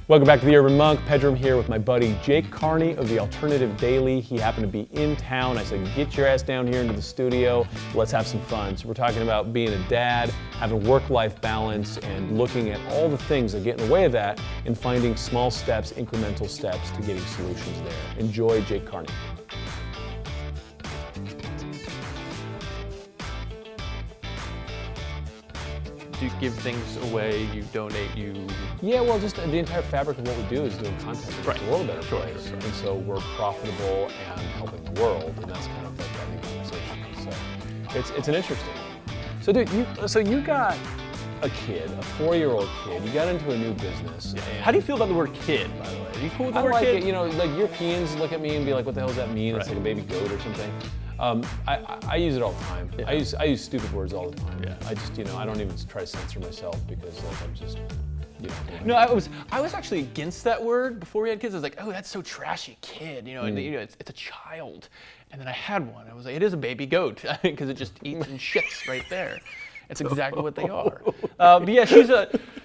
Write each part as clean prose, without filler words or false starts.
Welcome back to the Urban Monk. Pedram here with my buddy Jake Carney of the Alternative Daily. He happened to be in town. I said, get your ass down here into the studio. Let's have some fun. So we're talking about being a dad, having work-life balance, and looking at all the things that get in the way of that and finding small steps, incremental steps to getting solutions there. Enjoy Jake Carney. Do you give things away, you donate, Yeah, well, just the entire fabric of what we do is doing content that makes the world a better place. And so we're profitable and helping the world, and that's kind of like our conversation. So it's an interesting. So dude, you got a kid, a 4-year-old kid. You got into a new business. Yeah. How do you feel about the word kid, by the way? Are you cool with the word like kid? It, like Europeans look at me and be like, what the hell does that mean? Right. It's like a baby goat or something. I use it all the time. Yeah. I use stupid words all the time. Yeah. I just, I don't even try to censor myself because I'm just, No, I was actually against that word before we had kids. I was like, oh, that's so trashy, kid. And it's a child. And then I had one. I was like, it is a baby goat because it just eats and shits right there. It's exactly what they are. But yeah,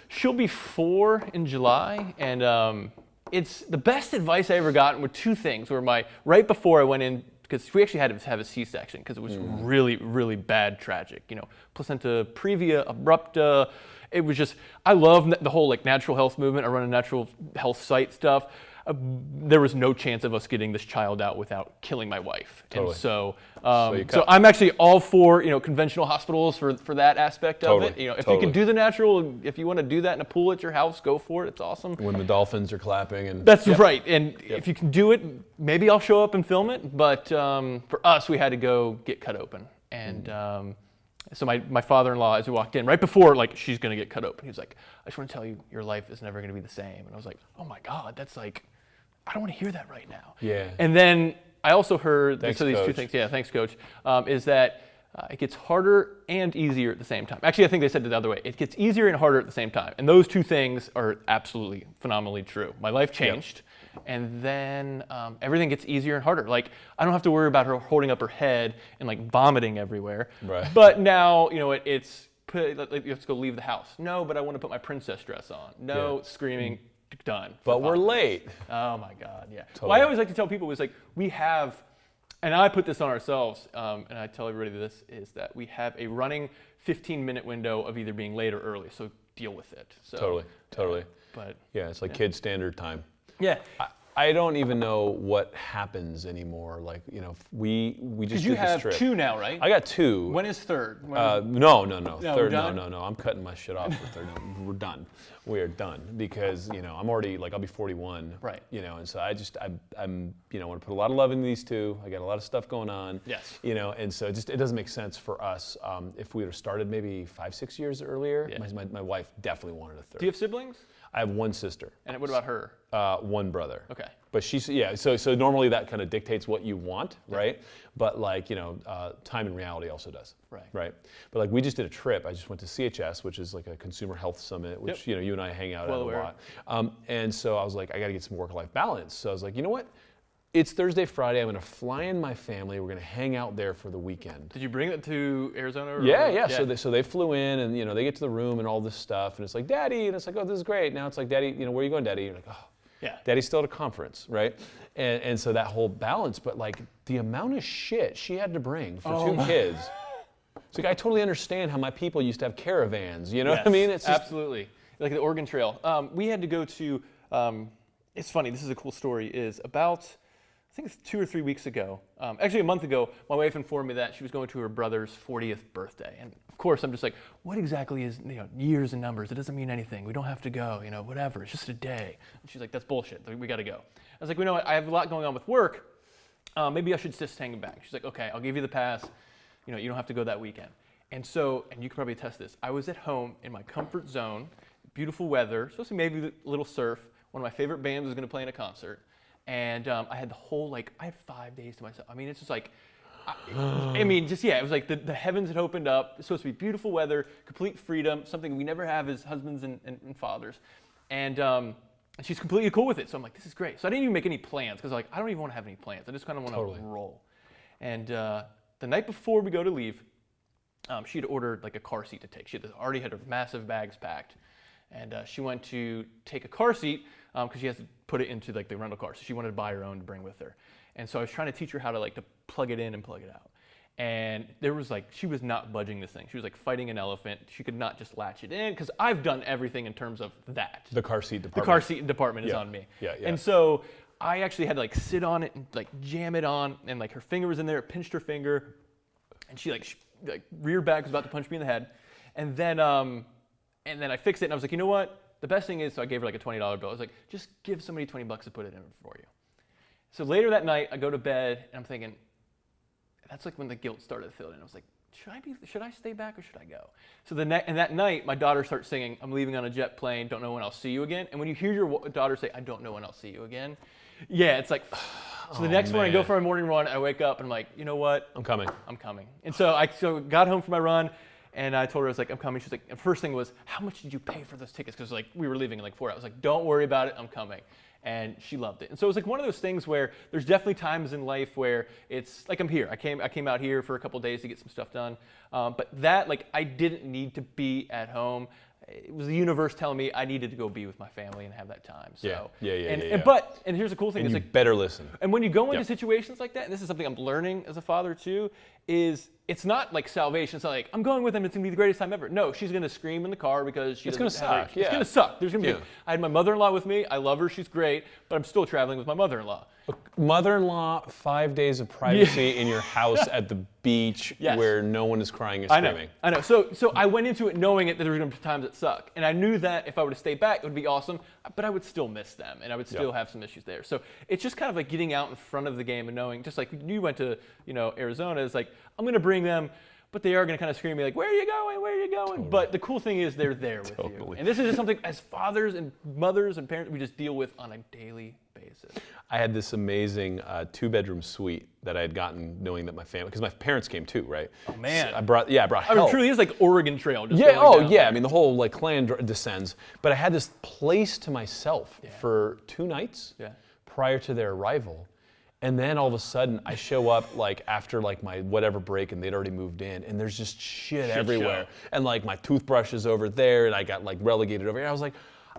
she'll be 4 in July, and it's the best advice I ever gotten were 2 things. Right before I went in, because we actually had to have a C-section because it was really, really bad, tragic. Placenta previa, abrupta. It was just, I love the whole natural health movement. I run a natural health site stuff. There was no chance of us getting this child out without killing my wife. Totally. And so I'm actually all for conventional hospitals for that aspect of it. If you can do the natural, if you want to do that in a pool at your house, go for it. It's awesome. When the dolphins are clapping and that's right. And if you can do it, maybe I'll show up and film it. But for us, we had to go get cut open. And so my father-in-law, as we walked in, right before she's gonna get cut open, he was like, "I just want to tell you, your life is never gonna be the same." And I was like, "Oh my God, that's I don't want to hear that right now." Yeah. And then I also heard thanks, these Coach. 2 things. Yeah, thanks, Coach. Is that it gets harder and easier at the same time. Actually, I think they said it the other way. It gets easier and harder at the same time. And those 2 things are absolutely phenomenally true. My life changed. Yep. And then everything gets easier and harder. I don't have to worry about her holding up her head and vomiting everywhere. Right. But now, it's let's go leave the house. No, but I want to put my princess dress on. No, screaming, done. But we're late. Oh my God, yeah. Totally. Well, I always like to tell people we have, and I put this on ourselves, and I tell everybody this, is that we have a running 15-minute window of either being late or early, so deal with it. So, Totally. But yeah, it's kid standard time. Yeah. I don't even know what happens anymore. We just do this trip. Because you have 2 now, right? I got 2. When is 3rd? No. Third, no. I'm cutting my shit off for 3rd. We're done. We are done because I'm already I'll be 41. Right. And so I'm want to put a lot of love into these 2. I got a lot of stuff going on. Yes. And so it doesn't make sense for us. If we would have started maybe 5-6 years earlier, my wife definitely wanted a 3rd. Do you have siblings? I have 1 sister. And what about her? 1 brother. Okay. But she's, so normally that kind of dictates what you want, right? But time and reality also does. Right. But we just did a trip. I just went to CHS, which is a consumer health summit, which, you and I hang out at a lot. And so I was like, I got to get some work-life balance. So I was like, you know what? It's Thursday, Friday. I'm going to fly in my family. We're going to hang out there for the weekend. Did you bring it to Arizona? Yeah. So they flew in, and they get to the room and all this stuff, and it's like, Daddy, and it's like, oh, this is great. Now it's like, Daddy, where are you going, Daddy? You're like, oh, yeah. Daddy's still at a conference, right? And so that whole balance, but the amount of shit she had to bring for 2 kids. It's I totally understand how my people used to have caravans. You know what I mean? It's just, absolutely. Like the Oregon Trail. We had to go to. It's funny. This is a cool story. Is about. I think it's 2 or 3 weeks ago, actually a month ago, my wife informed me that she was going to her brother's 40th birthday. And of course, I'm just like, what exactly is years and numbers? It doesn't mean anything. We don't have to go, whatever. It's just a day. And she's like, that's bullshit. We got to go. I was like, you know what? I have a lot going on with work. Maybe I should just hang back. She's like, okay, I'll give you the pass. You don't have to go that weekend. And so, and you can probably attest this, I was at home in my comfort zone, beautiful weather, supposed to be maybe a little surf. One of my favorite bands was going to play in a concert. And I had the whole, I had 5 days to myself. I mean, it's just it was like the heavens had opened up. It's supposed to be beautiful weather, complete freedom, something we never have as husbands and fathers. And she's completely cool with it. So I'm like, this is great. So I didn't even make any plans because I don't even want to have any plans. I just kind of want to roll. And the night before we go to leave, she had ordered a car seat to take. She had already had her massive bags packed. And she went to take a car seat. because she has to put it into like the rental car. So she wanted to buy her own to bring with her. And so I was trying to teach her how to like to plug it in and plug it out. And there was like, she was not budging this thing. She was like fighting an elephant. She could not just latch it in because I've done everything in terms of that. The car seat department. The car seat department is on me. Yeah. And so I actually had to like sit on it and like jam it on, and like her finger was in there, it pinched her finger, and she like rear back was about to punch me in the head. And then I fixed it, and I was like, you know what? The best thing is, so I gave her like a $20 bill. I was like, just give somebody $20 to put it in for you. So later that night, I go to bed, and I'm thinking, that's like when the guilt started to fill in. I was like, should I stay back or should I go? So and that night, my daughter starts singing, I'm leaving on a jet plane, don't know when I'll see you again. And when you hear your daughter say, I don't know when I'll see you again, yeah, it's like, so the next morning I go for my morning run, I wake up and I'm like, you know what? I'm coming. And so I got home from my run, and I told her, I was like, I'm coming. She's like, the first thing was, how much did you pay for those tickets? Because like we were leaving in like 4 hours. I was like, don't worry about it, I'm coming. And she loved it. And so it was like one of those things where there's definitely times in life where it's like I'm here. I came out here for a couple of days to get some stuff done. But that, like, I didn't need to be at home. It was the universe telling me I needed to go be with my family and have that time. So And here's the cool thing: and is you like better listen. And when you go into situations like that, and this is something I'm learning as a father too, is it's not like salvation. It's not like I'm going with him. It's gonna be the greatest time ever. No, she's gonna scream in the car because it's gonna suck. It's gonna suck. There's gonna be. I had my mother-in-law with me. I love her. She's great. But I'm still traveling with my mother-in-law. Mother-in-law, 5 days of privacy in your house at the beach where no one is crying or screaming. I know. So I went into it knowing that there were going to be times that suck. And I knew that if I were to stay back, it would be awesome, but I would still miss them, and I would still have some issues there. So it's just kind of like getting out in front of the game and knowing, just like you went to Arizona, it's like, I'm going to bring them, but they are going to kind of scream at me like, where are you going? Where are you going? Totally. But the cool thing is they're there with you. And this is just something as fathers and mothers and parents we just deal with on a daily basis. I had this amazing 2-bedroom suite that I had gotten knowing that my family, because my parents came too, right? Oh man. So I brought help. I mean, truly is like Oregon Trail. Just I mean, the whole like clan descends. But I had this place to myself for 2 nights prior to their arrival. And then all of a sudden I show up like after like my whatever break, and they'd already moved in, and there's just shit everywhere. And like my toothbrush is over there, and I got like relegated over here. I was like,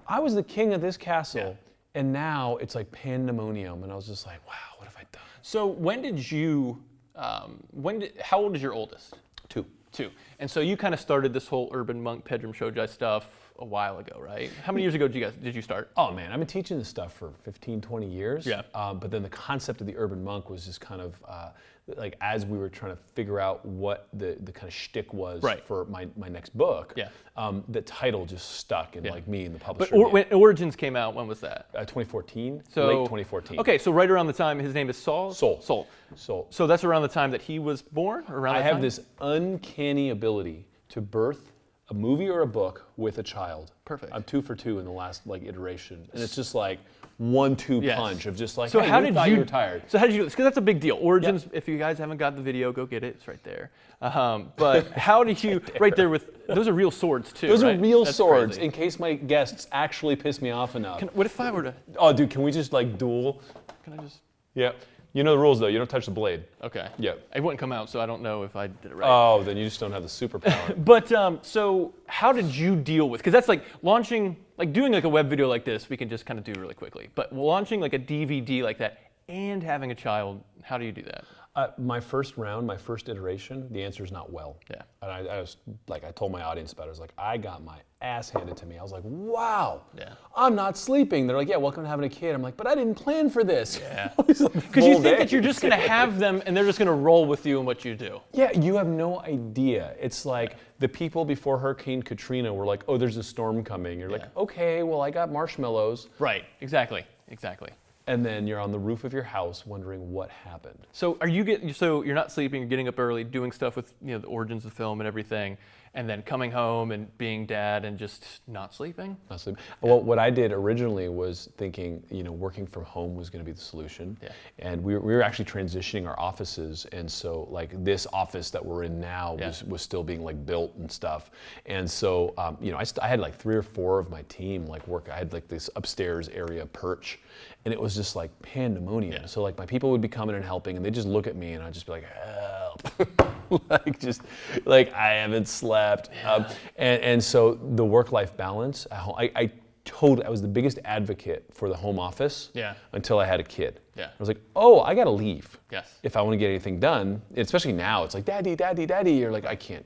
I was the king of this castle, and now it's like pandemonium. And I was just like, wow, what have I done? So when did you, how old is your oldest? 2. And so you kind of started this whole urban monk Pedram Shojai stuff a while ago, right? How many years ago did you start? Oh man, I've been teaching this stuff for 15, 20 years. Yeah. But then the concept of the urban monk was just kind of like as we were trying to figure out what the kind of shtick was for my next book. Yeah. The title just stuck in like me and the publisher. But when Origins came out, when was that? 2014. So, late 2014. Okay, so right around the time his name is Saul. Soul. So that's around the time that he was born. Around. I have this uncanny ability to birth a movie or a book with a child. Perfect. I'm 2 for 2 in the last like iteration, and it's just like 1-2 punch of just like. So hey, how did you? Retired. So how did you do this? Because that's a big deal. Origins. If you guys haven't got the video, go get it. It's right there. But how did you? Right there with those are real swords too. Those are real That's swords. crazy. In case my guests actually piss me off enough. What if I were to? Oh, dude, can we just like duel? Can I just? Yeah. You know the rules though. You don't touch the blade. Okay. Yeah. It wouldn't come out, so I don't know if I did it right. Oh, then you just don't have the superpower. But so how did you deal with? Because that's like launching, like doing like a web video like this. We can just kind of do really quickly. But launching like a DVD like that and having a child, how do you do that? My first round, my first iteration, the answer is not well. Yeah. And I was like, I told my audience about it. I was like, I got my ass handed to me. I was like, wow. Yeah. I'm not sleeping. They're like, yeah, welcome to having a kid. I'm like, but I didn't plan for this. Yeah. Because you think that you're just gonna have them and they're just gonna roll with you in what you do. Yeah, you have no idea. It's like the people before Hurricane Katrina were like, oh, there's a storm coming. You're like, okay, well, I got marshmallows. Right. Exactly. And then you're on the roof of your house wondering what happened. So so you're not sleeping, you're getting up early, doing stuff with the origins of film and everything, and then coming home and being dad and just not sleeping? Not sleeping. Well, what I did originally was thinking, working from home was going to be the solution. Yeah. And we were actually transitioning our offices, and so like this office that we're in now was still being like built and stuff. And so I had like 3 or 4 of my team like work. I had like this upstairs area perch, and it was just like pandemonium. Yeah. So like my people would be coming and helping, and they'd just look at me, and I'd just be like, help. like I haven't slept. Yeah. And so the work-life balance, I I was the biggest advocate for the home office until I had a kid. Yeah. I was like, oh, I got to leave Yes. if I want to get anything done. Especially now, it's like, daddy, daddy, daddy. You're like, I can't.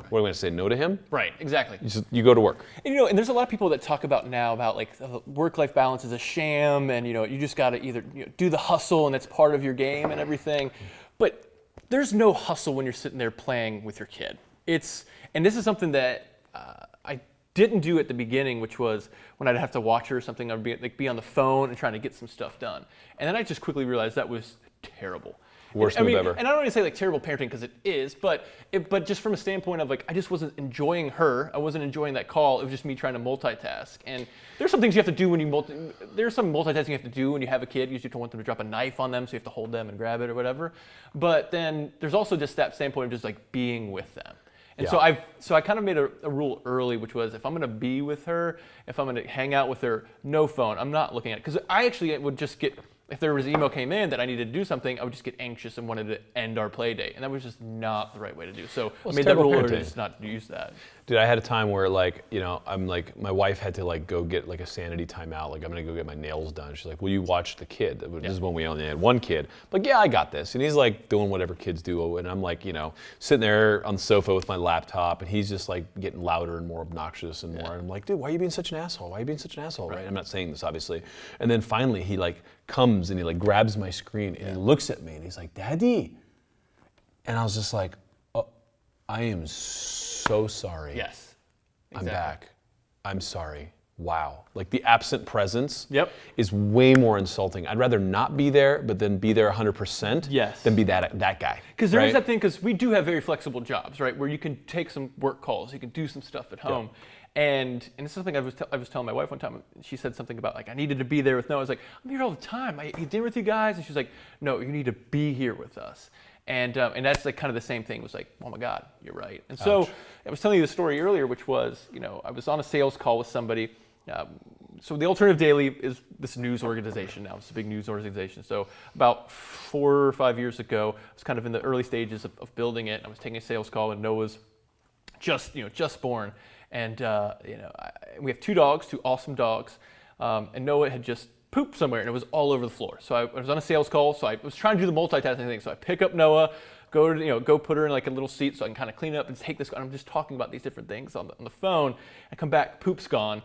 What am I going to say, no to him? Right, exactly. You go to work. And, and there's a lot of people that talk about now about like work-life balance is a sham, and you just got to either do the hustle, and that's part of your game and everything. But there's no hustle when you're sitting there playing with your kid. And this is something that I didn't do at the beginning, which was when I'd have to watch her or something, I'd be on the phone and trying to get some stuff done. And then I just quickly realized that was terrible. Worst move ever. And I don't want to say like terrible parenting, because it is, but just from a standpoint of like, I just wasn't enjoying her. I wasn't enjoying that call. It was just me trying to multitask. And there's some things you have to do when there's some multitasking you have to do when you have a kid. You usually don't want them to drop a knife on them, so you have to hold them and grab it or whatever. But then there's also just that standpoint of just like being with them. And so I kind of made a rule early, which was if I'm going to be with her, if I'm going to hang out with her, no phone. I'm not looking at it. Because I actually would just get, if there was email came in that I needed to do something, I would just get anxious and wanted to end our play date. And that was just not the right way to do. So I made that rule early to just not use that. Dude, I had a time where like, I'm like, my wife had to like go get like a sanity timeout. Like I'm gonna go get my nails done. She's like, will you watch the kid? This is when we only had one kid. I'm like, yeah, I got this. And he's like doing whatever kids do. And I'm like, sitting there on the sofa with my laptop, and he's just like getting louder and more obnoxious and more. And I'm like, dude, why are you being such an asshole? Why are you being such an asshole? Right? I'm not saying this obviously. And then finally he like comes and he like grabs my screen and he looks at me and he's like, Daddy. And I was just like, oh, I am so sorry. Yes. Exactly. I'm back. I'm sorry. Wow. Like the absent presence is way more insulting. I'd rather not be there, but then be there 100% than be that guy. Because there is that thing, because we do have very flexible jobs, right? Where you can take some work calls, you can do some stuff at home. And it's something I was telling my wife one time. She said something about like I needed to be there with Noah. I was like, I'm here all the time. I eat dinner with you guys. And she's like, no, you need to be here with us. And that's like kind of the same thing. It was like, oh my God, you're right. And so I was telling you the story earlier, which was, I was on a sales call with somebody. So the Alternative Daily is this news organization now. It's a big news organization. So about 4 or 5 years ago, I was kind of in the early stages of building it. I was taking a sales call, and Noah's just born. And we have 2 dogs, 2 awesome dogs. And Noah had just pooped somewhere, and it was all over the floor. So I was on a sales call, so I was trying to do the multitasking thing. So I pick up Noah, go put her in like a little seat so I can kind of clean it up and take this. And I'm just talking about these different things on the phone. I come back, poop's gone.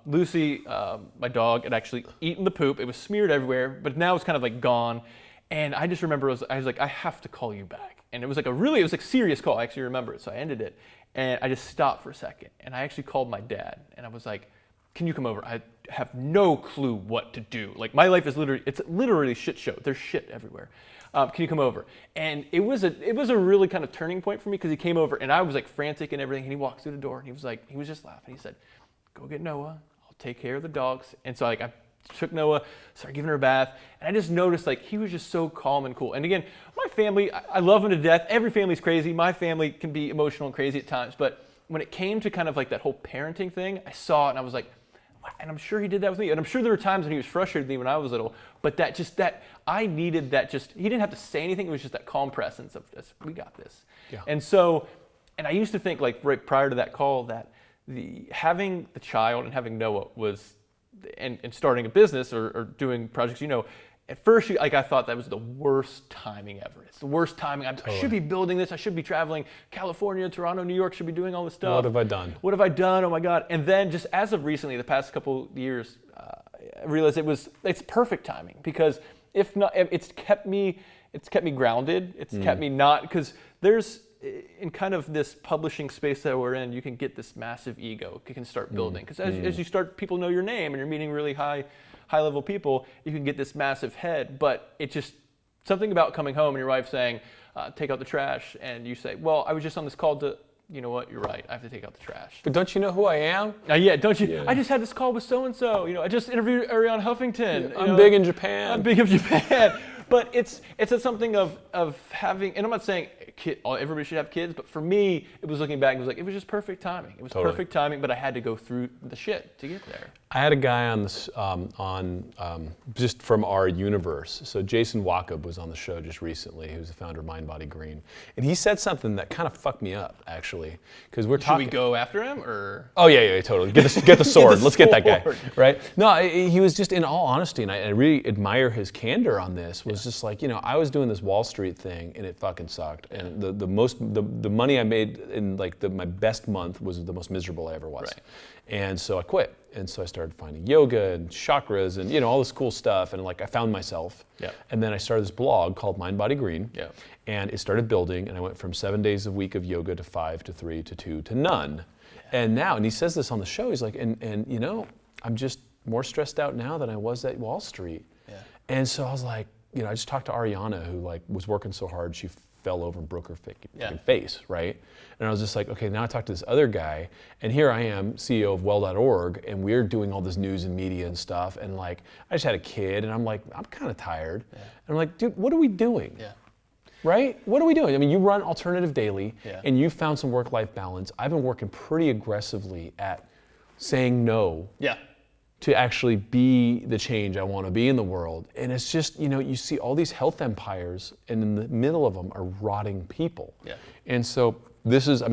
Lucy, my dog, had actually eaten the poop. It was smeared everywhere, but now it's kind of like gone. And I just remember I was like, I have to call you back. And it was like a serious call. I actually remember it, so I ended it. And I just stopped for a second, and I actually called my dad, and I was like, can you come over? I have no clue what to do. Like my life is literally shit show. There's shit everywhere. Can you come over? And it was a really kind of turning point for me, because he came over and I was like frantic and everything. And he walked through the door and he was just laughing. He said, go get Noah. I'll take care of the dogs. And so like I took Noah, started giving her a bath. And I just noticed like he was just so calm and cool. And again, my family, I love him to death. Every family's crazy. My family can be emotional and crazy at times. But when it came to kind of like that whole parenting thing, I saw it and I was like, and I'm sure he did that with me. And I'm sure there were times when he was frustrated with me when I was little. But I needed that he didn't have to say anything. It was just that calm presence of, we got this. Yeah. And I used to think like right prior to that call that having the child and having Noah was, and starting a business or doing projects, at first, I thought that was the worst timing ever. It's the worst timing. I should be building this. I should be traveling California, Toronto, New York, should be doing all this stuff. What have I done? What have I done? Oh my God. And then just as of recently, the past couple years, I realized it's perfect timing, because if not, it's kept me grounded. It's kept me not, because there's, in kind of this publishing space that we're in, you can get this massive ego. You can start building. Because as you start, people know your name and you're meeting really high level people, you can get this massive head. But it's just something about coming home and your wife saying, take out the trash, and you say, well, I was just on this call to, you know what, you're right, I have to take out the trash. But don't you know who I am? Yeah, don't you? Yeah. I just had this call with so-and-so, I just interviewed Ariane Huffington. Yeah, I'm big in Japan. I'm big in Japan. But it's something of having, and I'm not saying everybody should have kids, but for me, it was looking back, it was just perfect timing. It was perfect timing, but I had to go through the shit to get there. I had a guy on this just from our universe. So Jason Wacob was on the show just recently, who's the founder of Mind Body Green, and he said something that kind of fucked me up actually, because we're talking. Should we go after him or? Oh yeah, totally. Get the sword. Let's get that guy. Right? No, he was just, in all honesty, and I really admire his candor on this. Was just like, I was doing this Wall Street thing and it fucking sucked, and the money I made in like my best month was the most miserable I ever was. Right. And so I quit. And so I started finding yoga and chakras and all this cool stuff, and like I found myself. Yeah. And then I started this blog called Mind Body Green. Yeah. And it started building, and I went from 7 days a week of yoga to 5 to 3 to 2 to none. Yeah. And now, and he says this on the show, he's like, and I'm just more stressed out now than I was at Wall Street. Yeah. And so I was like, I just talked to Ariana, who like was working so hard she fell over and broke her face, right? And I was just like, okay, now I talked to this other guy, and here I am, CEO of well.org, and we're doing all this news and media and stuff, and like, I just had a kid, and I'm like, I'm kind of tired. Yeah. And I'm like, dude, what are we doing? Yeah. Right? What are we doing? I mean, you run Alternative Daily, and you found some work-life balance. I've been working pretty aggressively at saying no. Yeah. To actually be the change I want to be in the world. And it's just, you see all these health empires, and in the middle of them are rotting people. Yeah. And so this is, And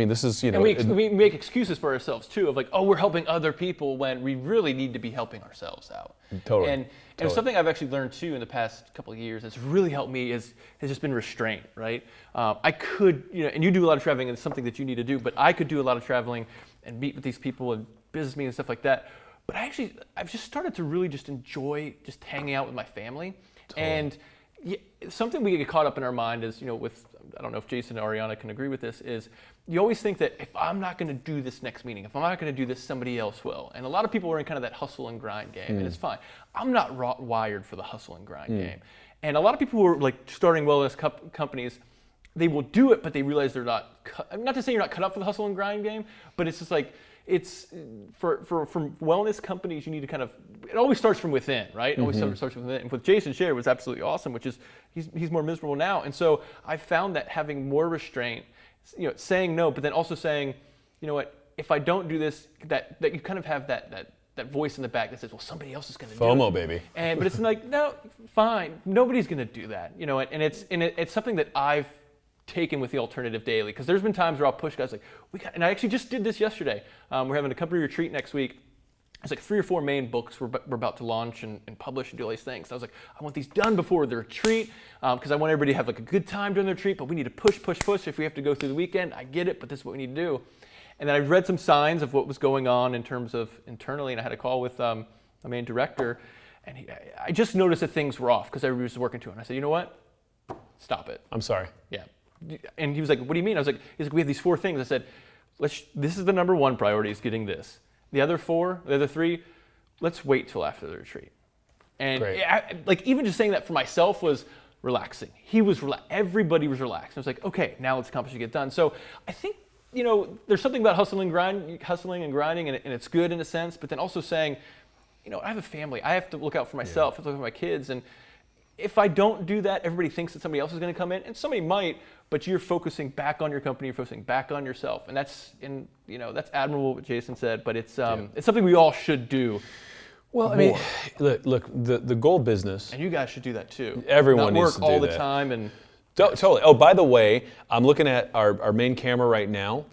we make excuses for ourselves too, of like, oh, we're helping other people when we really need to be helping ourselves out. Totally. And something I've actually learned too in the past couple of years that's really helped me has just been restraint, right? I could, and you do a lot of traveling, and it's something that you need to do, but I could do a lot of traveling and meet with these people and business meetings and stuff like that. But I've just started to really just enjoy just hanging out with my family. Totally. And something we get caught up in our mind is, I don't know if Jason and Ariana can agree with this, is you always think that if I'm not going to do this next meeting, if I'm not going to do this, somebody else will. And a lot of people are in kind of that hustle and grind game, and it's fine. I'm not wired for the hustle and grind game. And a lot of people who are like starting wellness companies, they will do it, but they realize they're not to say you're not cut up for the hustle and grind game, but it's just like, it's for wellness companies, you need to kind of, it always starts from within, right? It always starts from within. And what Jason shared was absolutely awesome, which is he's more miserable now. And so I found that having more restraint, saying no, but then also saying, if I don't do this, that you kind of have that voice in the back that says, well, somebody else is going to do it. FOMO, baby. But it's like, no, fine, nobody's going to do that, and it's something that I've taken with the Alternative Daily, because there's been times where I'll push guys like, and I actually just did this yesterday. We're having a company retreat next week. There's like 3 or 4 main books we're about to launch and publish and do all these things. So I was like, I want these done before the retreat, because I want everybody to have like a good time during the retreat, but we need to push. If we have to go through the weekend, I get it, but this is what we need to do. And then I read some signs of what was going on in terms of internally, and I had a call with my main director, and I just noticed that things were off because everybody was working to it. And I said, you know what? Stop it. I'm sorry. Yeah. And he was like, what do you mean? I was like, we have these 4 things. I said, this is the number 1 priority, is getting this. The other 3, let's wait till after the retreat. And even just saying that for myself was relaxing. Everybody was relaxed. I was like, okay, now let's accomplish and get done. So I think, there's something about hustling and grinding, and it's good in a sense, but then also saying, I have a family. I have to look out for myself. I have to look out for my kids. And if I don't do that, everybody thinks that somebody else is going to come in, and somebody might, but you're focusing back on your company, you're focusing back on yourself, and that's admirable what Jason said, but it's something we all should do. Well, more. Look, the gold business, and you guys should do that too. Everyone needs to do that. Not work all the time and. Totally. Oh, by the way, I'm looking at our main camera right now.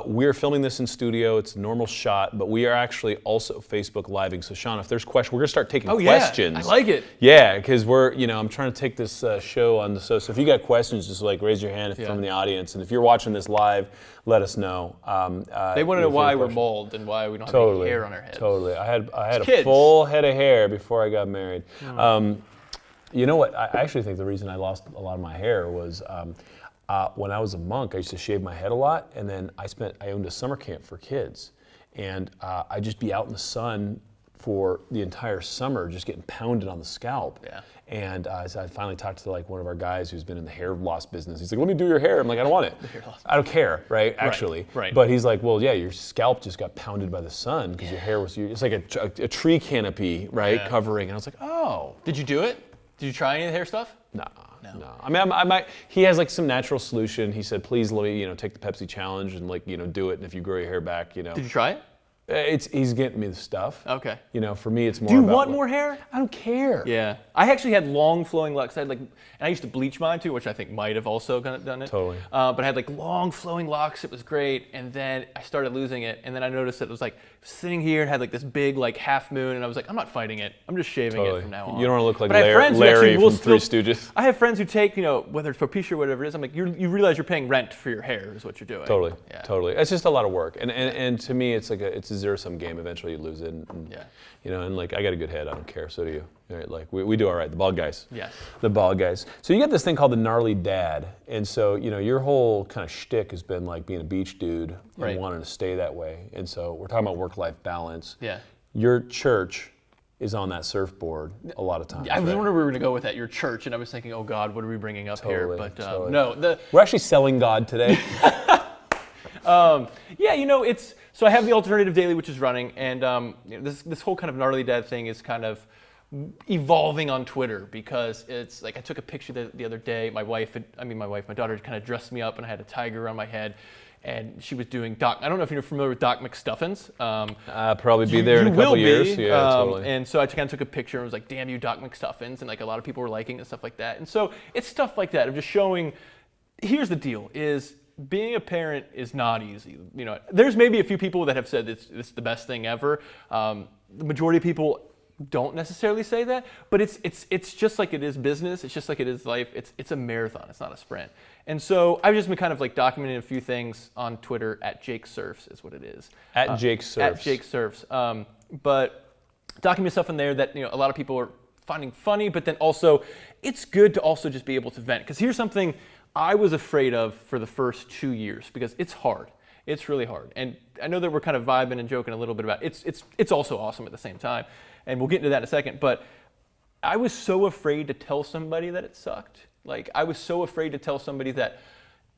We're filming this in studio. It's a normal shot, but we are actually also Facebook Living. So, Sean, if there's questions, we're going to start taking questions. I like it. Yeah, because I'm trying to take this show on the show. So if you got questions, just like raise your hand from the audience. And if you're watching this live, let us know. They want to know why we're bald and why we don't have any hair on our heads. Totally. I had a full head of hair before I got married. You know what? I actually think the reason I lost a lot of my hair was when I was a monk, I used to shave my head a lot, and then I owned a summer camp for kids, and I'd just be out in the sun for the entire summer, just getting pounded on the scalp. Yeah. And so I finally talked to like one of our guys who's been in the hair loss business. He's like, "Let me do your hair." I'm like, "I don't want it. I don't care, right? Actually, right. But he's like, "Well, yeah, your scalp just got pounded by the sun because your hair was. It's like a tree canopy, right, covering." And I was like, "Oh." Did you do it? Did you try any of the hair stuff? No. I mean, I might. He has like some natural solution. He said, please let me, take the Pepsi challenge and like, do it. And if you grow your hair back, Did you try it? He's getting me the stuff. Okay. For me, it's more. Do you about want more hair? I don't care. Yeah. I actually had long flowing locks. I had and I used to bleach mine too, which I think might have also done it. Totally. But I had like long flowing locks. It was great. And then I started losing it. And then I noticed that it was like sitting here and had like this big like half moon. And I was like, I'm not fighting it. I'm just shaving it from now on. You don't want to look like but Larry from Three Stooges. I have friends who take, whether it's Propecia or whatever it is, I'm like, you realize you're paying rent for your hair is what you're doing. Totally. Yeah. Totally. It's just a lot of work. And to me, it's like it's a zero-sum game. Eventually you lose it. And, and like I got a good head. I don't care. So do you. Right? Like we do all right. The bald guys. Yes. The bald guys. So you got this thing called the gnarly dad. And so, your whole kind of shtick has been like being a beach dude and wanting to stay that way. And so we're talking about work-life balance. Yeah. Your church is on that surfboard a lot of times. I was wondering where we were going to go with that, your church, and I was thinking, oh God, what are we bringing up here? But no. We're actually selling God today. It's, so I have the alternative daily, which is running, and this whole kind of gnarly dad thing is kind of evolving on Twitter because it's like I took a picture the other day. My daughter had kind of dressed me up and I had a tiger on my head. And she was doing Doc. I don't know if you're familiar with Doc McStuffins. Probably be there in a couple years. Yeah, totally. And so I kind of took a picture and was like, "Damn you, Doc McStuffins," and like a lot of people were liking it and stuff like that. And so it's stuff like that of just showing. Here's the deal: is being a parent is not easy. There's maybe a few people that have said it's the best thing ever. The majority of people don't necessarily say that, but it's just like it is business. It's just like it is life. It's a marathon. It's not a sprint. And so I've just been kind of like documenting a few things on Twitter at Jake Surfs is what it is. At Jake Surfs. At Jake Surfs. But document stuff in there that a lot of people are finding funny, but then also it's good to also just be able to vent. Because here's something I was afraid of for the first 2 years because it's hard. It's really hard. And I know that we're kind of vibing and joking a little bit about it. It's also awesome at the same time. And we'll get into that in a second. But I was so afraid to tell somebody that it sucked. Like, I was so afraid to tell somebody that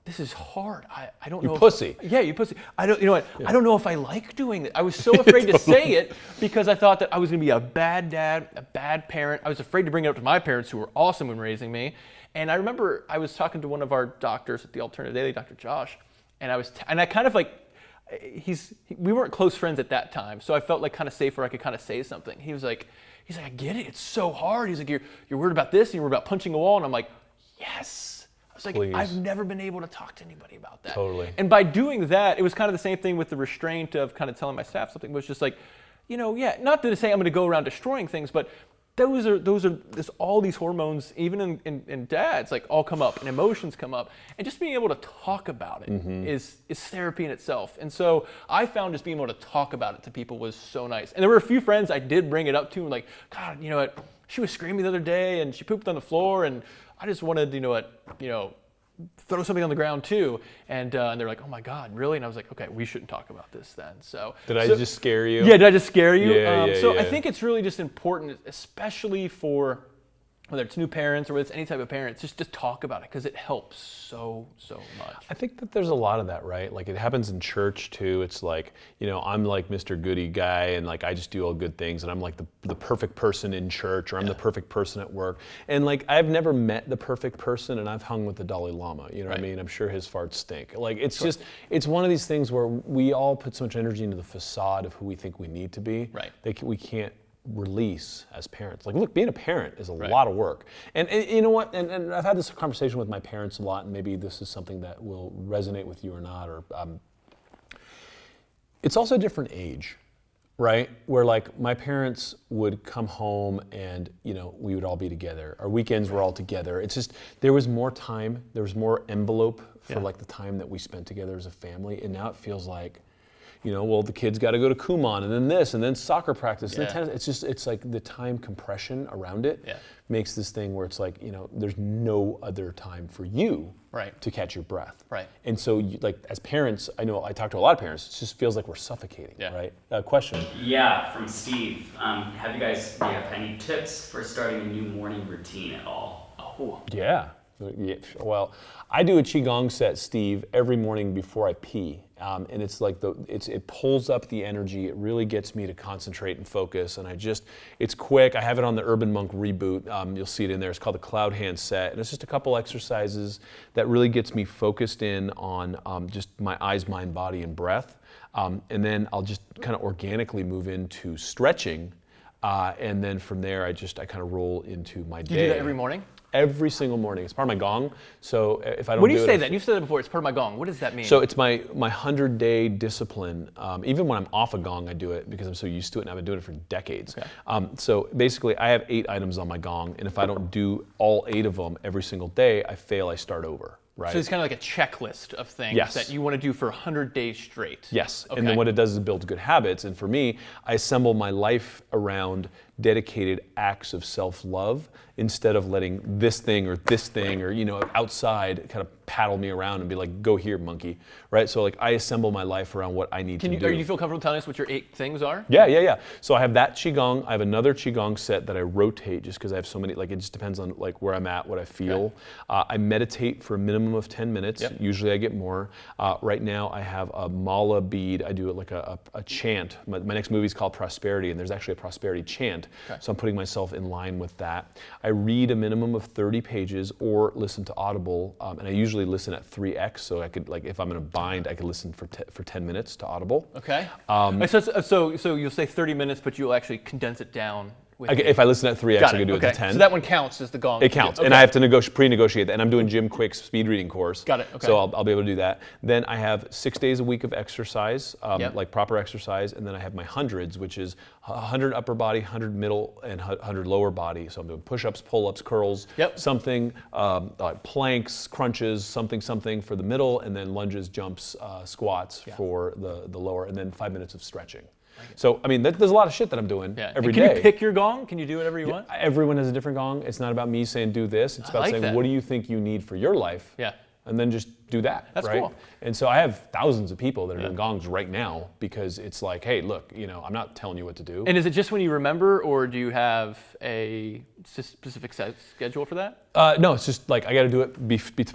this is hard. I don't know. You pussy. Yeah, you pussy. I don't. You know what? Yeah. I don't know if I like doing it. I was so afraid to say it because I thought that I was going to be a bad dad, a bad parent. I was afraid to bring it up to my parents who were awesome when raising me. And I remember I was talking to one of our doctors at the Alternative Daily, Dr. Josh, and I kind of like, we weren't close friends at that time, so I felt like kind of safe where I could kind of say something. He's like, I get it. It's so hard. He's like, you're worried about this, and you're worried about punching a wall, and I'm like, yes. I was like, please. I've never been able to talk to anybody about that. Totally. And by doing that, it was kind of the same thing with the restraint of kind of telling my staff something. It was just like, not to say I'm going to go around destroying things, but there's all these hormones, even in dads, like all come up and emotions come up. And just being able to talk about it is therapy in itself. And so I found just being able to talk about it to people was so nice. And there were a few friends I did bring it up to, and like, God, you know what? She was screaming the other day and she pooped on the floor and I just wanted, throw something on the ground too. And they're like, oh my God, really? And I was like, okay, we shouldn't talk about this then. Did I just scare you? Yeah, did I just scare you? Yeah. I think it's really just important, especially for whether it's new parents or whether it's any type of parents, just to talk about it because it helps so much. I think that there's a lot of that, right? Like it happens in church too. It's like, I'm like Mr. Goody guy and like I just do all good things and I'm like the perfect person in church or I'm the perfect person at work. And like I've never met the perfect person and I've hung with the Dalai Lama, you know what I mean? I'm sure his farts stink. Like it's it's one of these things where we all put so much energy into the facade of who we think we need to be. Right. We can't release as parents. Like, look, being a parent is a lot of work. And you know what? And I've had this conversation with my parents a lot, and maybe this is something that will resonate with you or not. Or it's also a different age, right? Where like my parents would come home and we would all be together. Our weekends were all together. It's just there was more time. There was more envelope for like the time that we spent together as a family. And now it feels like, the kids got to go to Kumon and then this and then soccer practice and then tennis. It's like the time compression around it makes this thing where it's like, there's no other time for you to catch your breath. Right. And so as parents, I know I talk to a lot of parents, it just feels like we're suffocating, right? Question. Yeah, from Steve. Do you have any tips for starting a new morning routine at all? Yeah. Yeah, well, I do a qigong set, Steve, every morning before I pee, and it's like it pulls up the energy. It really gets me to concentrate and focus, and it's quick. I have it on the Urban Monk Reboot. You'll see it in there. It's called the Cloud Hand Set, and it's just a couple exercises that really gets me focused in on just my eyes, mind, body, and breath, and then I'll just kind of organically move into stretching, and then from there I kind of roll into my day. You do that every morning? Every single morning. It's part of my gong. So if I don't When do you it, say that, you've said it before, it's part of my gong. What does that mean? so it's my 100-day discipline. Even when I'm off a gong, I do it because I'm so used to it, and I've been doing it for decades. Okay. So basically, I have 8 items on my gong, and if I don't do all 8 of them every single day, I fail. I start over. Right. So it's kind of like a checklist of things Yes. that you want to do for 100 days straight. Yes, Okay. and then what it does is it builds good habits. And for me, I assemble my life around dedicated acts of self-love instead of letting this thing or outside kind of paddle me around and be like, go here, monkey, right? So like I assemble my life around what I need to do. Do you feel comfortable telling us what your 8 things are? Yeah. So I have that qigong. I have another qigong set that I rotate just because I have so many. Like it just depends on like where I'm at, what I feel. Okay. I meditate for a minimum of 10 minutes. Yep. Usually I get more. Right now I have a mala bead. I do it like a chant. My next movie is called Prosperity, and there's actually a prosperity chant. Okay. So I'm putting myself in line with that. I read a minimum of 30 pages or listen to Audible, and I usually listen at 3x. So I could, like, if I'm in a bind, I could listen for 10 minutes to Audible. Okay. So you'll say 30 minutes, but you'll actually condense it down. If I listen at 3x, I can do it to 10. So that one counts as the gong. It counts, Okay. and I have to pre-negotiate that. And I'm doing Jim Quick's speed reading course. Got it, okay. So I'll be able to do that. Then I have 6 days a week of exercise, Yep. like proper exercise, and then I have my hundreds, which is 100 upper body, 100 middle, and 100 lower body. So I'm doing push-ups, pull-ups, curls, Yep. something, like planks, crunches, something for the middle, and then lunges, jumps, squats for the lower, and then 5 minutes of stretching. So, I mean, there's a lot of shit that I'm doing every day. Can you pick your gong? Can you do whatever you want? Everyone has a different gong. It's not about me saying do this. It's about like saying that. what do you think you need for your life? Yeah. And then just do that. That's right? cool. And so I have thousands of people that are doing gongs right now because it's like, hey, look, I'm not telling you what to do. And is it just when you remember, or do you have a specific schedule for that? No, it's just like I got to do it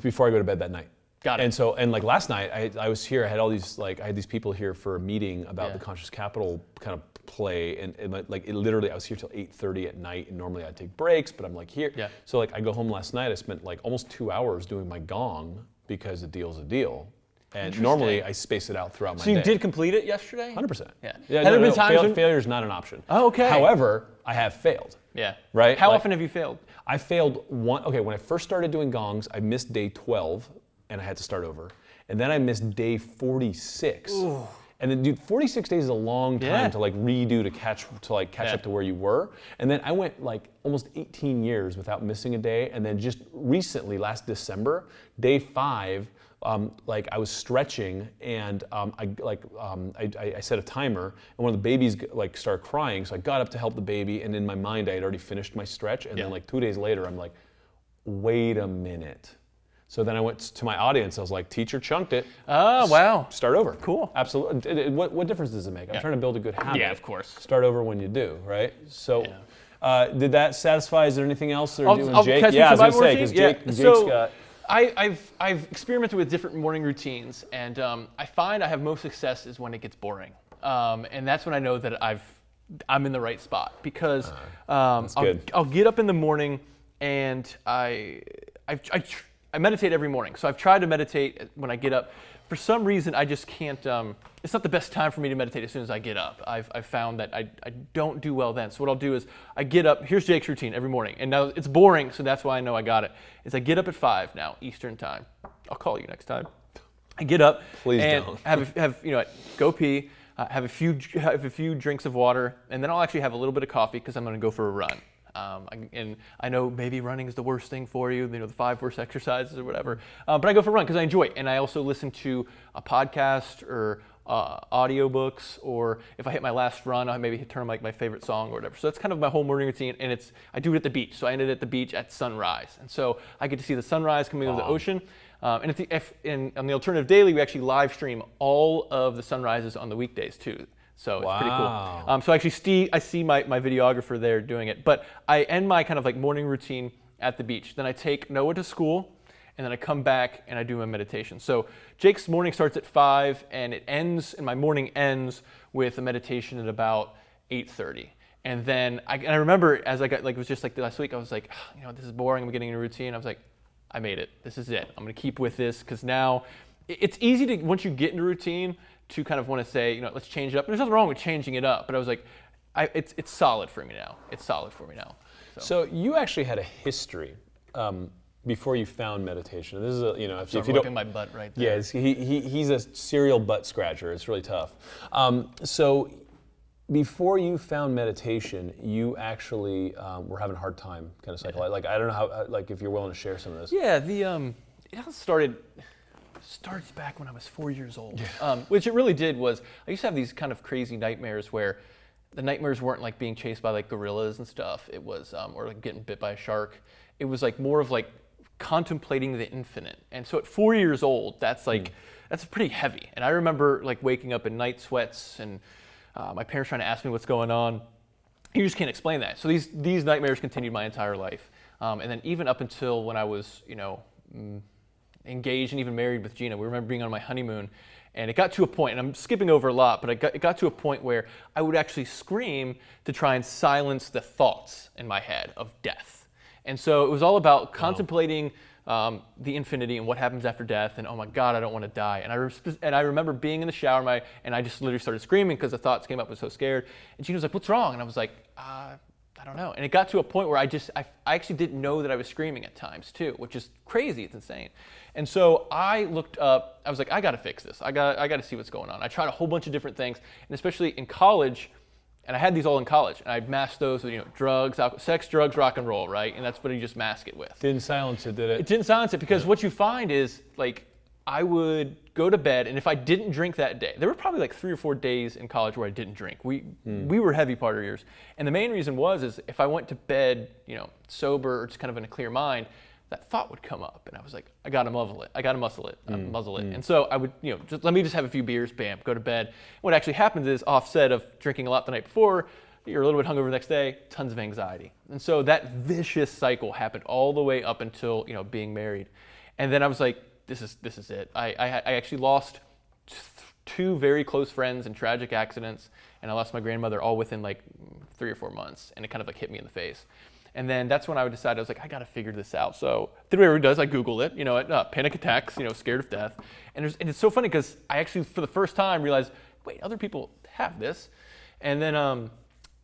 before I go to bed that night. Got it. And so, like last night, I was here. I had these people here for a meeting about the conscious capital kind of play, and I was here till 8:30 at night, and normally I'd take breaks, but I'm like here. Yeah. So like I go home last night. I spent like almost 2 hours doing my gong because a deal's a deal, and normally I space it out throughout my day. So you did complete it yesterday? 100%. Yeah. Yeah. Have there been times when failure is not an option. Oh, okay. However, I have failed. Yeah. Right. How Like, often have you failed? I failed one. Okay, when I first started doing gongs, I missed day 12, and I had to start over. And then I missed day 46. Ooh. And then, dude, 46 days is a long time to like redo to catch up to where you were. And then I went like almost 18 years without missing a day. And then just recently, last December, day 5, like I was stretching, and I set a timer, and one of the babies like started crying. So I got up to help the baby, and in my mind I had already finished my stretch. And then like 2 days later, I'm like, wait a minute. So then I went to my audience. I was like, teacher chunked it. Oh, wow. Start over. Cool. Absolutely. What difference does it make? I'm trying to build a good habit. Yeah, of course. Start over when you do, right? So did that satisfy? Is there anything else they're doing, Jake? Can I Yeah, I was going to say, routine? because Jake's got... I've experimented with different morning routines, and I find I have most success is when it gets boring. And that's when I know that I'm in the right spot, because I'll get up in the morning, and I meditate every morning. So I've tried to meditate when I get up. For some reason, I just can't, it's not the best time for me to meditate as soon as I get up. I've found that I don't do well then. So what I'll do is I get up, here's Jake's routine every morning. And now it's boring, so that's why I know I got it. Is I get up at 5 now, Eastern time. I'll call you next time. I get up and go pee, have a few drinks of water, and then I'll actually have a little bit of coffee because I'm going to go for a run. And I know maybe running is the worst thing for you, the 5 worst exercises or whatever. But I go for a run because I enjoy it. And I also listen to a podcast or audiobooks, or if I hit my last run, I'll maybe turn on like my favorite song or whatever. So that's kind of my whole morning routine. And I do it at the beach. So I ended at the beach at sunrise. And so I get to see the sunrise coming over the ocean. And on the Alternative Daily, we actually live stream all of the sunrises on the weekdays too. So it's pretty cool. So actually, I see my videographer there doing it. But I end my kind of like morning routine at the beach. Then I take Noah to school. and then I come back and I do my meditation. So Jake's morning starts at 5, and my morning ends with a meditation at about 8:30. And then I remember as I got, like, it was just like last week, I was like, this is boring, I'm getting in a routine. I was like, I made it. This is it. I'm going to keep with this, because now it's easy to, once you get into routine, to kind of want to say, let's change it up. And there's nothing wrong with changing it up, but I was like, it's solid for me now. It's solid for me now. So you actually had a history before you found meditation. This is if you don't, my butt right there. Yeah, he's a serial butt scratcher. It's really tough. So before you found meditation, you actually were having a hard time kind of cycle. Like, I don't know how, like, if you're willing to share some of this. Yeah, it all starts back when I was 4 years old. Which it really did was, I used to have these kind of crazy nightmares where the nightmares weren't like being chased by like gorillas and stuff. It was, or like getting bit by a shark. It was like more of like contemplating the infinite. And so at 4 years old, that's pretty heavy. And I remember like waking up in night sweats and my parents trying to ask me what's going on. You just can't explain that. So these nightmares continued my entire life. And then even up until when I was, engaged and even married with Gina, we remember being on my honeymoon, and it got to a point, and I'm skipping over a lot, but it got to a point where I would actually scream to try and silence the thoughts in my head of death. And so it was all about contemplating the infinity and what happens after death, and oh my God, I don't want to die. And I remember being in the shower, and I just literally started screaming because the thoughts came up. I was so scared. And Gina was like, "What's wrong?" And I was like, I don't know. And it got to a point where I actually didn't know that I was screaming at times too, which is crazy. It's insane. And so I looked up. I was like, I got to fix this. I got to see what's going on. I tried a whole bunch of different things, and especially in college. And I had these all in college, and I masked those with drugs, sex, drugs, rock and roll, right? And that's what you just mask it with. Didn't silence it, did it? It didn't silence it, because what you find is, like, I would go to bed, and if I didn't drink that day, there were probably like 3 or 4 days in college where I didn't drink. We were heavy partiers, and the main reason is if I went to bed, sober or just kind of in a clear mind, that thought would come up, and I was like, I gotta muzzle it. And so I would, let me just have a few beers, bam, go to bed. What actually happens is, offset of drinking a lot the night before, you're a little bit hungover the next day, tons of anxiety. And so that vicious cycle happened all the way up until, being married. And then I was like, this is it. I actually lost 2 very close friends in tragic accidents, and I lost my grandmother all within like 3 or 4 months, and it kind of like hit me in the face. And then that's when I decided, I was like, I got to figure this out. So did what everyone does. I Googled it, panic attacks, scared of death. And it's so funny because I actually, for the first time, realized, wait, other people have this. And then,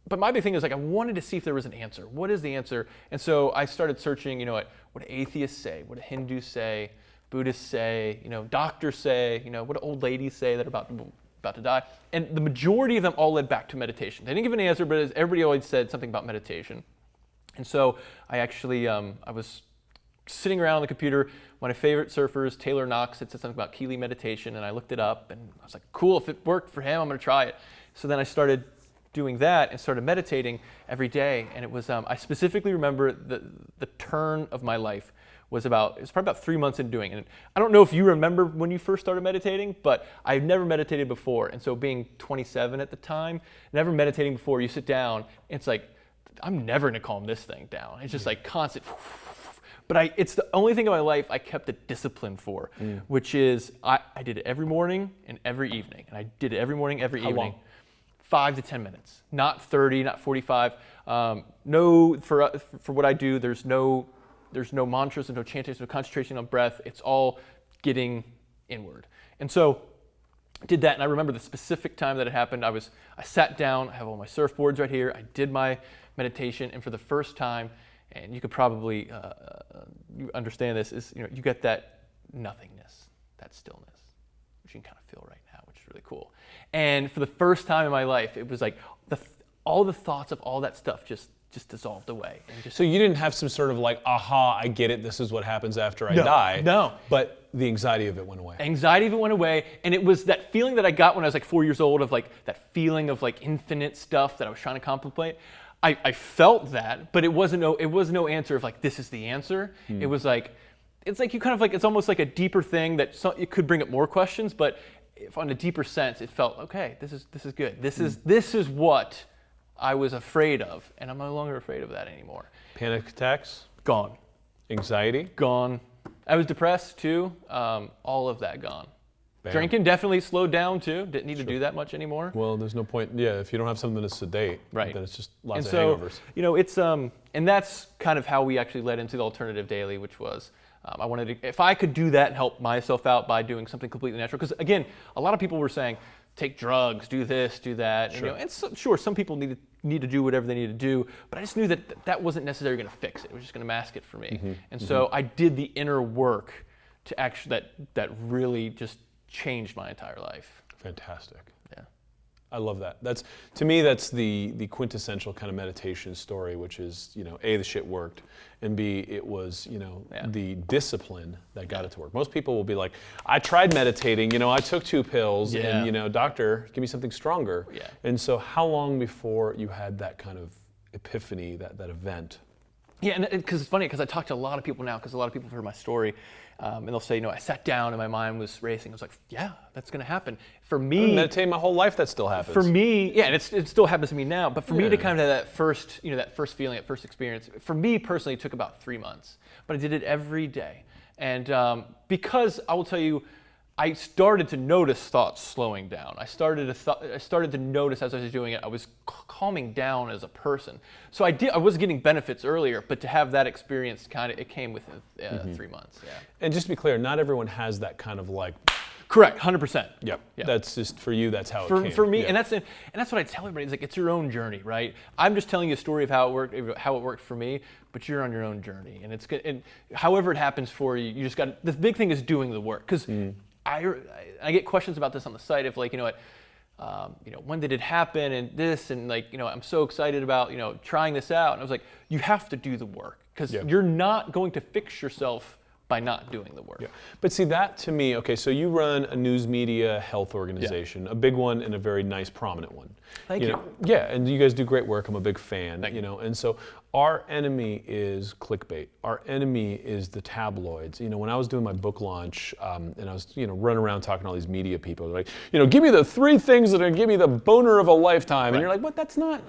but my big thing is, like, I wanted to see if there was an answer. What is the answer? And so I started searching, what atheists say, what Hindus say, Buddhists say, doctors say, what old ladies say that are about to die. And the majority of them all led back to meditation. They didn't give an answer, but everybody always said something about meditation. And so I actually, I was sitting around on the computer. One of my favorite surfers, Taylor Knox, had said something about Keeley meditation, and I looked it up, and I was like, cool, if it worked for him, I'm going to try it. So then I started doing that and started meditating every day. And it was, I specifically remember the turn of my life was probably about 3 months into doing it. And I don't know if you remember when you first started meditating, but I've never meditated before. And so being 27 at the time, never meditating before, you sit down, it's like, I'm never going to calm this thing down. It's just like constant. But it's the only thing in my life I kept a discipline for, which is I did it every morning and every evening. And I did it every morning, every evening. Long? 5 to 10 minutes, not 30, not 45. No, for what I do, there's no mantras, there's no chanting, there's no concentration on breath. It's all getting inward. And so I did that, and I remember the specific time that it happened. I sat down, I have all my surfboards right here. I did my meditation, and for the first time, and you could probably you understand this, is you get that nothingness, that stillness, which you can kind of feel right now, which is really cool. And for the first time in my life, it was like all the thoughts of all that stuff just dissolved away. So you didn't have some sort of like, aha, I get it, this is what happens after I die. No. But the anxiety of it went away. Anxiety of it went away, and it was that feeling that I got when I was like 4 years old of like that feeling of like infinite stuff that I was trying to contemplate. I felt that, but it was no answer of like, this is the answer. It was like, it's like you kind of like, it's almost like a deeper thing that it could bring up more questions, but if on a deeper sense, it felt, okay, this is good. This is what I was afraid of, and I'm no longer afraid of that anymore. Panic attacks? Gone. Anxiety? Gone. I was depressed too. All of that gone. Bam. Drinking definitely slowed down too. Didn't need to do that much anymore. Well, there's no point. Yeah, if you don't have something to sedate, Right. then it's just lots And of so, hangovers. it's and that's kind of how we actually led into the alternative daily, which was I wanted to, if I could do that and help myself out by doing something completely natural. Because again, a lot of people were saying, take drugs, do this, do that. Sure. And, sure, some people need to do whatever they need to do, but I just knew that wasn't necessarily going to fix it. It was just going to mask it for me. And so I did the inner work to actually that really just changed my entire life. Fantastic. Yeah. I love that. That's, to me, that's the quintessential kind of meditation story, which is, A, the shit worked, and B, it was, the discipline that got it to work. Most people will be like, I tried meditating, I took 2 pills, and, doctor, give me something stronger. Yeah. And so how long before you had that kind of epiphany, that event? Yeah, and because it's funny, because I talk to a lot of people now, because a lot of people have heard my story, and they'll say, I sat down and my mind was racing. I was like, yeah, that's going to happen. For me, I've been meditating my whole life, that still happens. For me, yeah, and it still happens to me now. But for me to kind of have that first, that first feeling, that first experience, for me personally, it took about 3 months. But I did it every day, and because I will tell you, I started to notice thoughts slowing down. I started to notice as I was doing it, I was calming down as a person. So I was getting benefits earlier, but to have that experience, it came within 3 months. Yeah. And just to be clear, not everyone has that kind of like. Correct, 100%. Yep. That's just for you. That's how it came. For me, and that's what I tell everybody. It's like it's your own journey, right? I'm just telling you a story of how it worked for me, but you're on your own journey, and it's good. And however it happens for you, you just got. The big thing is doing the work, because I get questions about this on the site of like, when did it happen and this, and like, I'm so excited about, trying this out. And I was like, you have to do the work, because you're not going to fix yourself by not doing the work. Yeah. But see, that to me, okay, so you run a news media health organization, a big one and a very nice, prominent one. Thank you. Yeah, and you guys do great work. I'm a big fan, Thank you. And so our enemy is clickbait. Our enemy is the tabloids. When I was doing my book launch, and I was, running around talking to all these media people, they're like, give me the 3 things that are going to give me the boner of a lifetime. And you're like, what? That's not,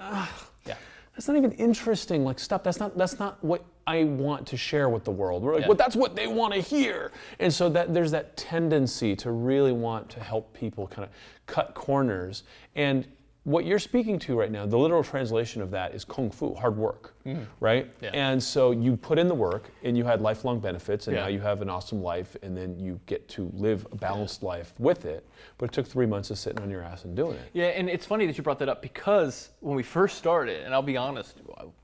that's not even interesting. Like, stop. That's not what I want to share with the world. We're like, well, that's what they want to hear. And so there's that tendency to really want to help people kind of cut corners. And what you're speaking to right now, the literal translation of that is kung fu, hard work, right? Yeah. And so you put in the work and you had lifelong benefits, and now you have an awesome life, and then you get to live a balanced life with it. But it took 3 months of sitting on your ass and doing it. Yeah, and it's funny that you brought that up, because when we first started, and I'll be honest,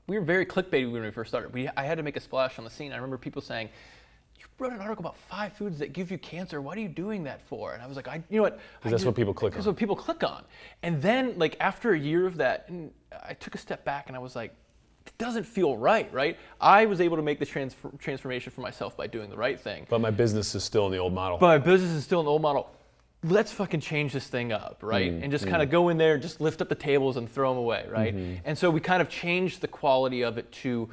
we were very clickbaity when we first started. I had to make a splash on the scene. I remember people saying, you wrote an article about 5 foods that give you cancer. What are you doing that for? And I was like, you know what? Because that's what people click on. That's what people click on. And then, like, after a year of that, I took a step back and I was like, it doesn't feel right? I was able to make the transformation for myself by doing the right thing. But my business is still in the old model. Let's fucking change this thing up, right? And just kind of go in there, just lift up the tables and throw them away, right? And so we kind of changed the quality of it to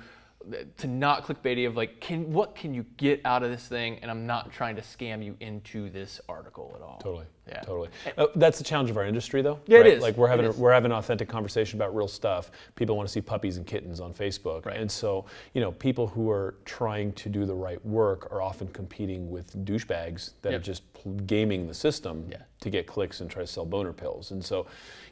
not clickbaity, of like, what can you get out of this thing? And I'm not trying to scam you into this article at all. Totally. That's the challenge of our industry, though. Yeah, right? it is. Like we're having an authentic conversation about real stuff. People want to see puppies and kittens on Facebook, right? And so people who are trying to do the right work are often competing with douchebags that are just gaming the system to get clicks and try to sell boner pills. And so,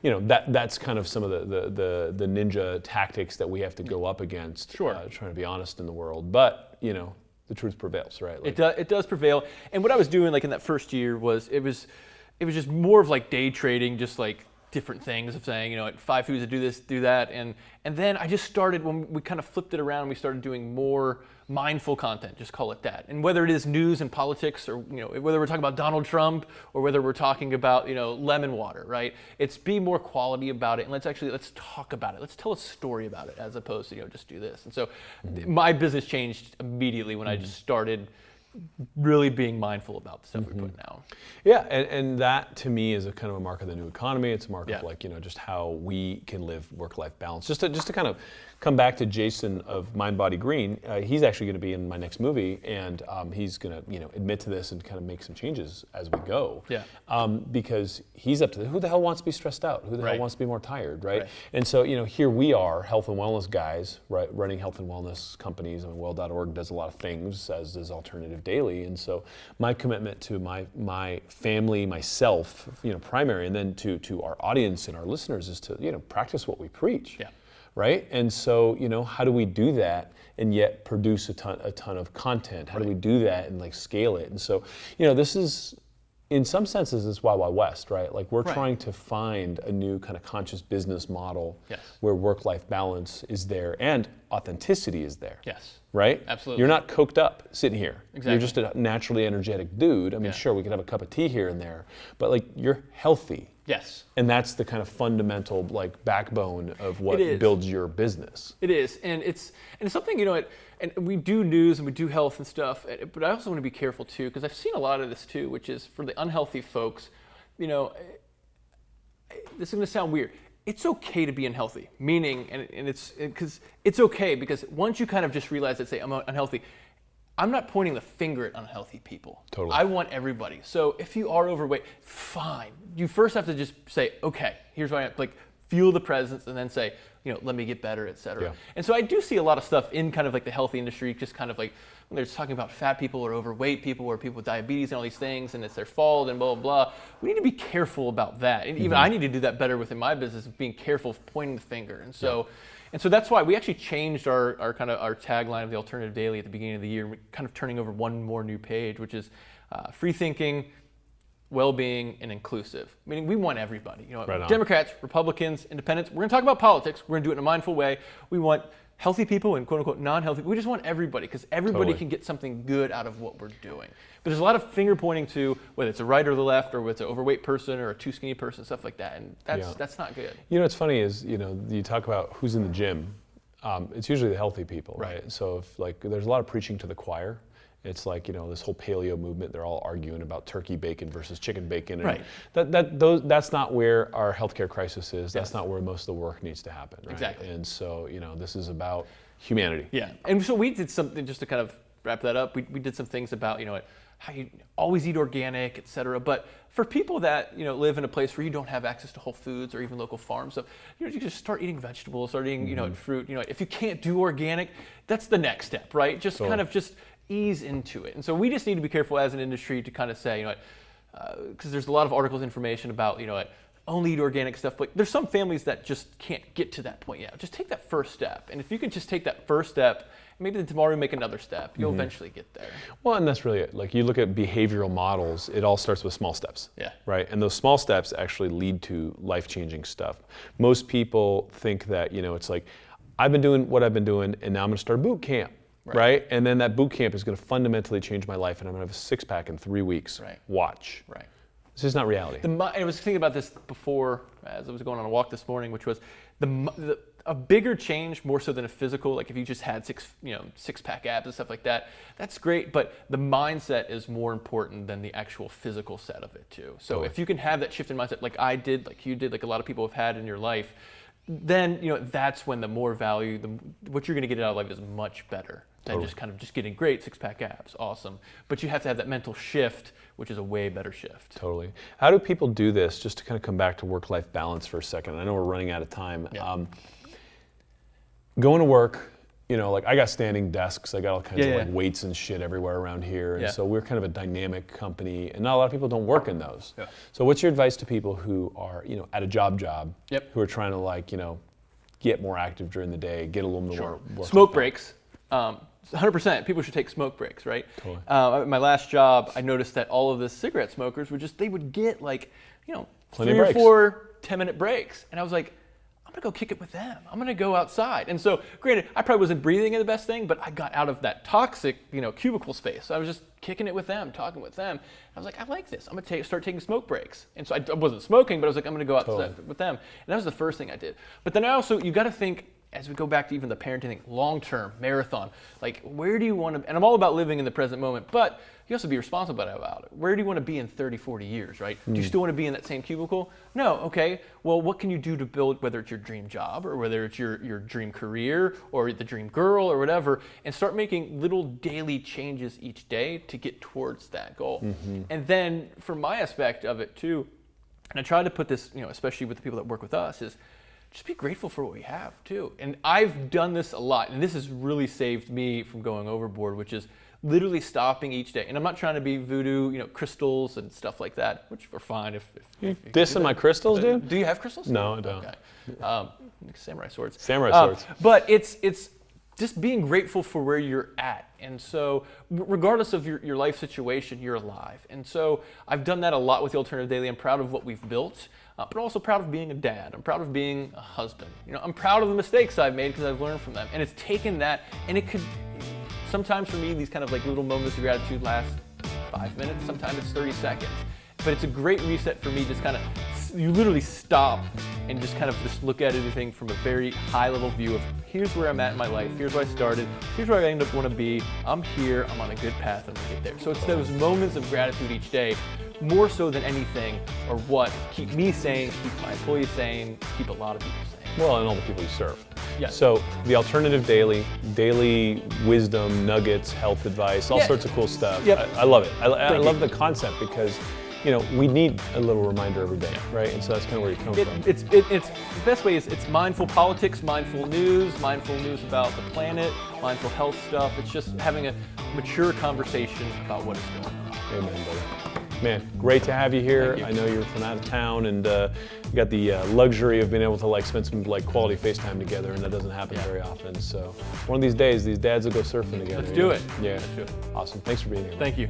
that's kind of some of the ninja tactics that we have to go up against. Sure. Trying to be honest in the world, but the truth prevails, right? Like, it does prevail. And what I was doing, like in that first year, was it was just more of like day trading, just like different things of saying, 5 foods to do this, do that, and then I just started, when we kind of flipped it around, we started doing more mindful content, just call it that. And whether it is news and politics, or whether we're talking about Donald Trump, or whether we're talking about lemon water, right? It's be more quality about it, and let's talk about it. Let's tell a story about it, as opposed to just do this. And so my business changed immediately when I just started really being mindful about the stuff we put out. Yeah, and that to me is a kind of a mark of the new economy. It's a mark of like, just how we can live work-life balance. Just to kind of come back to Jason of Mind Body Green, he's actually going to be in my next movie, and he's going to admit to this and kind of make some changes as we go. Yeah. Because he's up to who the hell wants to be stressed out? Who the hell wants to be more tired, right? And so here we are, health and wellness guys, right, running health and wellness companies. I mean, well.org does a lot of things, as does Alternative daily. And so my commitment to my family, myself, primary, and then to our audience and our listeners is to, practice what we preach. Yeah. Right? And so, how do we do that and yet produce a ton of content? How do we do that and like scale it? And so, this is, in some senses, it's Wild Wild West, right? Like we're trying to find a new kind of conscious business model where work-life balance is there and authenticity is there. Yes. Right? Absolutely. You're not coked up sitting here. Exactly. You're just a naturally energetic dude. I mean, sure, we could have a cup of tea here and there, but like you're healthy. Yes. And that's the kind of fundamental like backbone of what builds your business. It is, and it's something, and we do news and we do health and stuff, but I also want to be careful too, because I've seen a lot of this too, which is for the unhealthy folks, this is going to sound weird. It's okay to be unhealthy, meaning, and it's because it's okay, because once you kind of just realize that, say, I'm unhealthy, I'm not pointing the finger at unhealthy people. Totally. I want everybody. So if you are overweight, fine. You first have to just say, okay, here's what I am. Like, feel the presence and then say, let me get better, et cetera. Yeah. And so I do see a lot of stuff in kind of like the healthy industry, just kind of like when they're talking about fat people or overweight people or people with diabetes and all these things and it's their fault and blah, blah, blah. We need to be careful about that. And even I need to do that better within my business, of being careful of pointing the finger. And so that's why we actually changed our tagline of the Alternative Daily at the beginning of the year. We're kind of turning over one more new page, which is free thinking, well-being, and inclusive. Meaning we want everybody. Democrats, Republicans, Independents. We're going to talk about politics. We're going to do it in a mindful way. We want healthy people and quote-unquote non-healthy. We just want everybody, because everybody can get something good out of what we're doing. But there's a lot of finger pointing to whether it's a right or the left, or whether it's an overweight person or a too skinny person, stuff like that. And that's not good. What's funny is, you talk about who's in the gym. It's usually the healthy people, right? So if like there's a lot of preaching to the choir. It's like, this whole paleo movement, they're all arguing about turkey bacon versus chicken bacon. And that's not where our healthcare crisis is. That's not where most of the work needs to happen. Right? Exactly. And so, this is about humanity. Yeah. And so we did something, just to kind of wrap that up, we did some things about, how you always eat organic, et cetera. But for people that, live in a place where you don't have access to Whole Foods or even local farms, so you just start eating vegetables, start eating, fruit. If you can't do organic, that's the next step, right? Just kind of just ease into it. And so we just need to be careful as an industry to kind of say, because there's a lot of articles, information about, only eat organic stuff, but there's some families that just can't get to that point yet. Just take that first step. And if you can just take that first step, maybe then tomorrow you make another step, you'll eventually get there. Well, and that's really it. Like you look at behavioral models, it all starts with small steps. Yeah. Right? And those small steps actually lead to life-changing stuff. Most people think that, it's like, I've been doing what I've been doing, and now I'm gonna start boot camp. Right? And then that boot camp is going to fundamentally change my life, and I'm going to have a six-pack in 3 weeks. Right. Watch. Right. This is not reality. I was thinking about this before, as I was going on a walk this morning, which was a bigger change, more so than a physical. Like if you just had six-pack abs and stuff like that, that's great. But the mindset is more important than the actual physical set of it too. So if you can have that shift in mindset, like I did, like you did, like a lot of people have had in your life, then that's when the more value, what you're going to get out of life is much better than just getting great six-pack abs. Awesome. But you have to have that mental shift, which is a way better shift. Totally. How do people do this, just to kind of come back to work-life balance for a second? I know we're running out of time. Yeah. Going to work, like I got standing desks, I got all kinds of like weights and shit everywhere around here. And so we're kind of a dynamic company, and not a lot of people don't work in those. Yeah. So what's your advice to people who are, at a job, who are trying to like, get more active during the day, get a little more work? Smoke breaks. 100%. People should take smoke breaks, right? Totally. At my last job, I noticed that all of the cigarette smokers they would get like, Plenty 3 of or breaks. 4 10-minute breaks. And I was like, I'm gonna go kick it with them. I'm gonna go outside. And so, granted, I probably wasn't breathing in the best thing, but I got out of that toxic, cubicle space. So I was just kicking it with them, talking with them. I was like, I like this. I'm gonna start taking smoke breaks. And so I wasn't smoking, but I was like, I'm gonna go outside with them. And that was the first thing I did. But then you gotta think, as we go back to even the parenting thing, long-term, marathon, like where do you want to, and I'm all about living in the present moment, but you also be responsible about it. Where do you want to be in 30, 40 years, right? Do you still want to be in that same cubicle? No, okay. Well, what can you do to build, whether it's your dream job or whether it's your dream career or the dream girl or whatever, and start making little daily changes each day to get towards that goal. And then from my aspect of it too, and I try to put this, especially with the people that work with us, is just be grateful for what we have too. And I've done this a lot, and this has really saved me from going overboard, which is literally stopping each day. And I'm not trying to be voodoo, crystals and stuff like that, which are fine if you Dissing my crystals, dude? Do you have crystals? No, I don't. Okay. Samurai swords. Samurai swords. But it's just being grateful for where you're at. And so regardless of your life situation, you're alive. And so I've done that a lot with the Alternative Daily. I'm proud of what we've built, but also proud of being a dad. I'm proud of being a husband. I'm proud of the mistakes I've made because I've learned from them. And it's taken that, and it could, sometimes for me, these kind of like little moments of gratitude last 5 minutes, sometimes it's 30 seconds. But it's a great reset for me, just kind of, you literally stop and just kind of just look at everything from a very high level view of here's where I'm at in my life, here's where I started, here's where I end up want to be, I'm here, I'm on a good path, I'm gonna get there. So it's those moments of gratitude each day, more so than anything, or what keep me sane, keep my employees sane, keep a lot of people sane. Well, and all the people you serve. Yes. So the Alternative daily wisdom, nuggets, health advice, all sorts of cool stuff. Yep. I love it. I love the concept because we need a little reminder every day, right? And so that's kind of where you come from. It's the best way is it's mindful politics, mindful news about the planet, mindful health stuff. It's just having a mature conversation about what is going on. Amen, brother. Man, great to have you here. Thank you. I know you're from out of town, and you got the luxury of being able to spend some quality FaceTime together, and that doesn't happen very often. So one of these days, these dads will go surfing together. Let's do it. Yeah. Let's do it. Awesome. Thanks for being here. Thank you.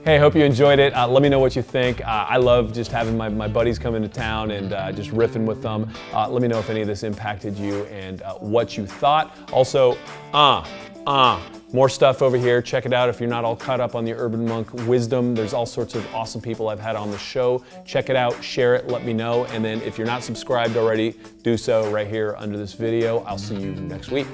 Hey, hope you enjoyed it. Let me know what you think. I love just having my buddies come into town and just riffing with them. Let me know if any of this impacted you and what you thought. Also, more stuff over here. Check it out if you're not all caught up on the Urban Monk wisdom. There's all sorts of awesome people I've had on the show. Check it out, share it, let me know. And then if you're not subscribed already, do so right here under this video. I'll see you next week.